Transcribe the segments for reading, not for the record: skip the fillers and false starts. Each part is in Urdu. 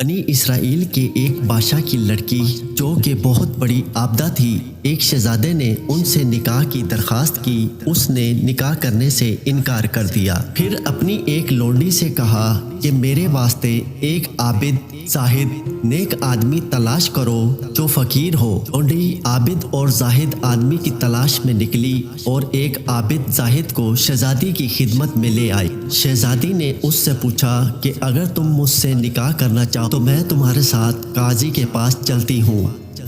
بنی اسرائیل کے ایک بادشاہ کی لڑکی جو کہ بہت بڑی عابدہ تھی، ایک شہزادے نے ان سے نکاح کی درخواست کی۔ اس نے نکاح کرنے سے انکار کر دیا۔ پھر اپنی ایک لونڈی سے کہا کہ میرے واسطے ایک عابد، زاہد، نیک آدمی تلاش کرو جو فقیر ہو۔ لونڈی عابد اور زاہد آدمی کی تلاش میں نکلی اور ایک عابد زاہد کو شہزادی کی خدمت میں لے آئی۔ شہزادی نے اس سے پوچھا کہ اگر تم مجھ سے نکاح کرنا چاہو تو میں تمہارے ساتھ قاضی کے پاس چلتی ہوں۔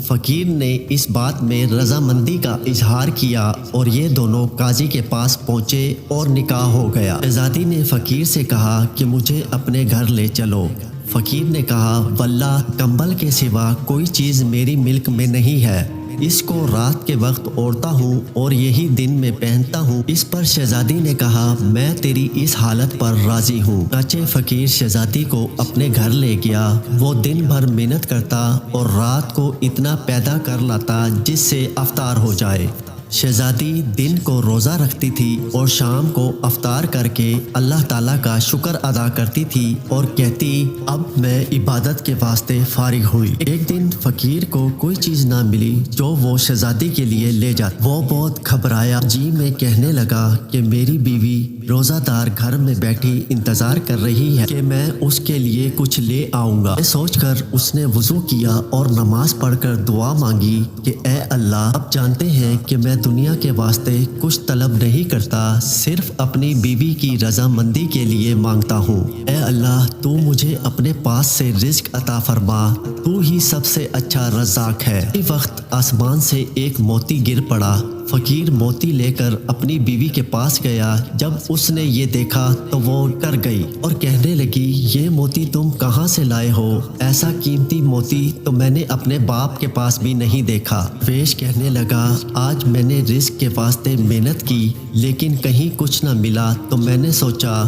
فقیر نے اس بات میں رضامندی کا اظہار کیا اور یہ دونوں قاضی کے پاس پہنچے اور نکاح ہو گیا۔ شہزادی نے فقیر سے کہا کہ مجھے اپنے گھر لے چلو۔ فقیر نے کہا واللہ کمبل کے سوا کوئی چیز میری ملک میں نہیں ہے، اس کو رات کے وقت اوڑھتا ہوں اور یہی دن میں پہنتا ہوں۔ اس پر شہزادی نے کہا میں تیری اس حالت پر راضی ہوں۔ چنانچہ فقیر شہزادی کو اپنے گھر لے گیا۔ وہ دن بھر محنت کرتا اور رات کو اتنا پیدا کر لاتا جس سے افطار ہو جائے۔ شہزادی دن کو روزہ رکھتی تھی اور شام کو افطار کر کے اللہ تعالیٰ کا شکر ادا کرتی تھی اور کہتی اب میں عبادت کے واسطے فارغ ہوئی۔ ایک دن فقیر کو کوئی چیز نہ ملی جو وہ شہزادی کے لیے لے جاتا۔ وہ بہت گھبرایا، جی میں کہنے لگا کہ میری بیوی روزہ دار گھر میں بیٹھی انتظار کر رہی ہے کہ میں اس کے لیے کچھ لے آؤں گا۔ یہ سوچ کر اس نے وضو کیا اور نماز پڑھ کر دعا مانگی کہ اے اللہ، اب جانتے ہیں کہ میں دنیا کے واسطے کچھ طلب نہیں کرتا، صرف اپنی بیوی کی رضامندی کے لیے مانگتا ہوں۔ اے اللہ، تو مجھے اپنے پاس سے رزق عطا فرما، تو ہی سب سے اچھا رزاق ہے۔ اسی وقت آسمان سے ایک موتی گر پڑا۔ فقیر موتی لے کر اپنی بیوی کے پاس گیا۔ جب اس نے یہ دیکھا تو وہ ڈر گئی اور کہنے لگی یہ موتی تم کہاں سے لائے ہو؟ ایسا قیمتی موتی تو میں نے اپنے باپ کے پاس بھی نہیں دیکھا۔ درویش کہنے لگا آج میں نے رزق کے واسطے محنت کی لیکن کہیں کچھ نہ ملا تو میں نے سوچا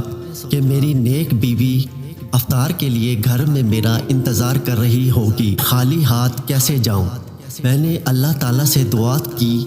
کہ میری نیک بیوی افطار کے لیے گھر میں میرا انتظار کر رہی ہوگی، خالی ہاتھ کیسے جاؤں؟ میں نے اللہ تعالیٰ سے دعا کی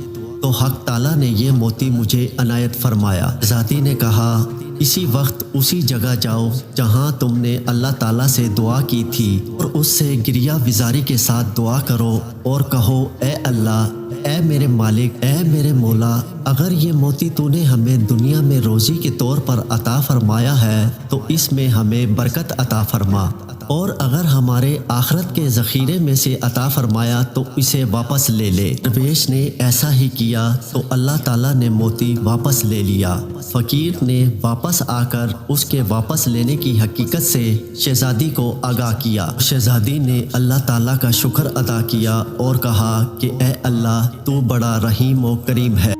تو حق تعالیٰ نے یہ موتی مجھے عنایت فرمایا۔ شہزادی نے کہا اسی وقت اسی جگہ جاؤ جہاں تم نے اللہ تعالیٰ سے دعا کی تھی اور اس سے گریہ وزاری کے ساتھ دعا کرو اور کہو اے اللہ، اے میرے مالک، اے میرے مولا، اگر یہ موتی تو نے ہمیں دنیا میں روزی کے طور پر عطا فرمایا ہے تو اس میں ہمیں برکت عطا فرما، اور اگر ہمارے آخرت کے ذخیرے میں سے عطا فرمایا تو اسے واپس لے لے۔ درویش نے ایسا ہی کیا تو اللہ تعالیٰ نے موتی واپس لے لیا۔ فقیر نے واپس آ کر اس کے واپس لینے کی حقیقت سے شہزادی کو آگاہ کیا۔ شہزادی نے اللہ تعالیٰ کا شکر ادا کیا اور کہا کہ اے اللہ، تو بڑا رحیم و کریم ہے۔